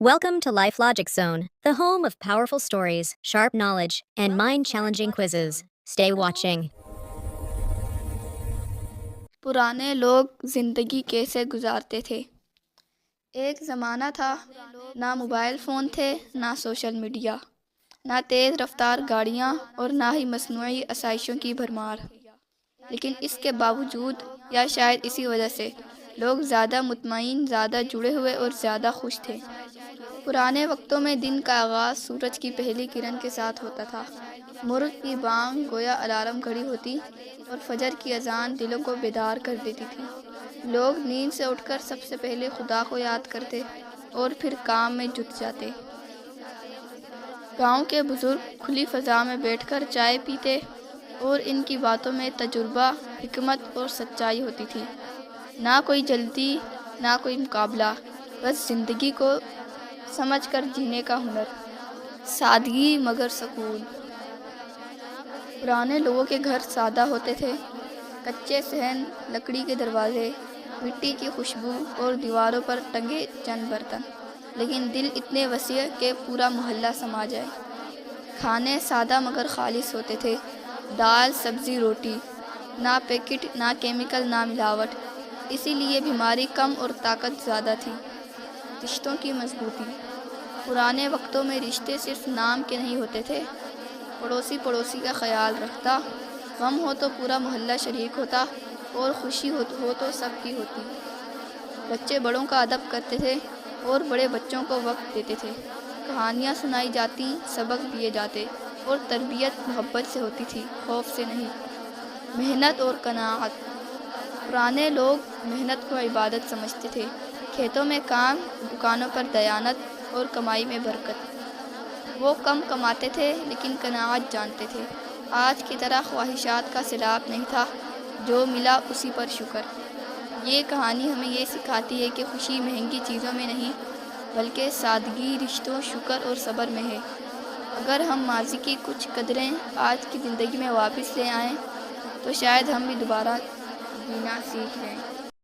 Welcome to Life Logic Zone, the home of powerful stories, sharp knowledge, and mind challenging quizzes. Stay watching. पुराने लोग ज़िंदगी कैसे गुजारते थे। एक ज़माना था, ना मोबाइल फ़ोन थे, ना सोशल मीडिया, ना तेज़ रफ्तार गाड़ियाँ और ना ही मसनूई आसाइशों की भरमार। लेकिन इसके बावजूद या शायद इसी वजह से लोग ज़्यादा मुतमईन, ज़्यादा जुड़े हुए और ज़्यादा खुश थे। पुराने वक्तों में दिन का आगाज़ सूरज की पहली किरण के साथ होता था। मुर्ग की बांग गोया अलार्म घड़ी होती और फजर की अजान दिलों को बेदार कर देती थी। लोग नींद से उठकर सबसे पहले खुदा को याद करते और फिर काम में जुट जाते। गांव के बुजुर्ग खुली फ़ज़ा में बैठकर चाय पीते और इनकी बातों में तजुर्बा, हिकमत और सच्चाई होती थी। ना कोई जल्दी, ना कोई मुकाबला, बस ज़िंदगी को समझकर जीने का हुनर। सादगी मगर सुकून। पुराने लोगों के घर सादा होते थे। कच्चे सहन, लकड़ी के दरवाजे, मिट्टी की खुशबू और दीवारों पर टंगे चंद बर्तन, लेकिन दिल इतने वसीअ कि पूरा मोहल्ला समा जाए। खाने सादा मगर खालिस होते थे। दाल, सब्ज़ी, रोटी, ना पैकेट, ना केमिकल, ना मिलावट। इसीलिए बीमारी कम और ताकत ज़्यादा थी। रिश्तों की मजबूती। पुराने वक्तों में रिश्ते सिर्फ नाम के नहीं होते थे। पड़ोसी पड़ोसी का ख्याल रखता, गम हो तो पूरा मोहल्ला शरीक होता और खुशी हो तो सबकी होती। बच्चे बड़ों का अदब करते थे और बड़े बच्चों को वक्त देते थे। कहानियाँ सुनाई जाती, सबक दिए जाते और तरबियत मोहब्बत से होती थी, खौफ से नहीं। मेहनत और कनाअत। पुराने लोग मेहनत को इबादत समझते थे। खेतों में काम, दुकानों पर दयानत और कमाई में बरकत। वो कम कमाते थे लेकिन कनाअत जानते थे। आज की तरह ख्वाहिशात का सिलाब नहीं था, जो मिला उसी पर शुक्र। ये कहानी हमें ये सिखाती है कि खुशी महंगी चीज़ों में नहीं, बल्कि सादगी, रिश्तों, शुक्र और सब्र में है। अगर हम माजी की कुछ कदरें आज की ज़िंदगी में वापस ले आएं, तो शायद हम भी दोबारा जीना सीख लें।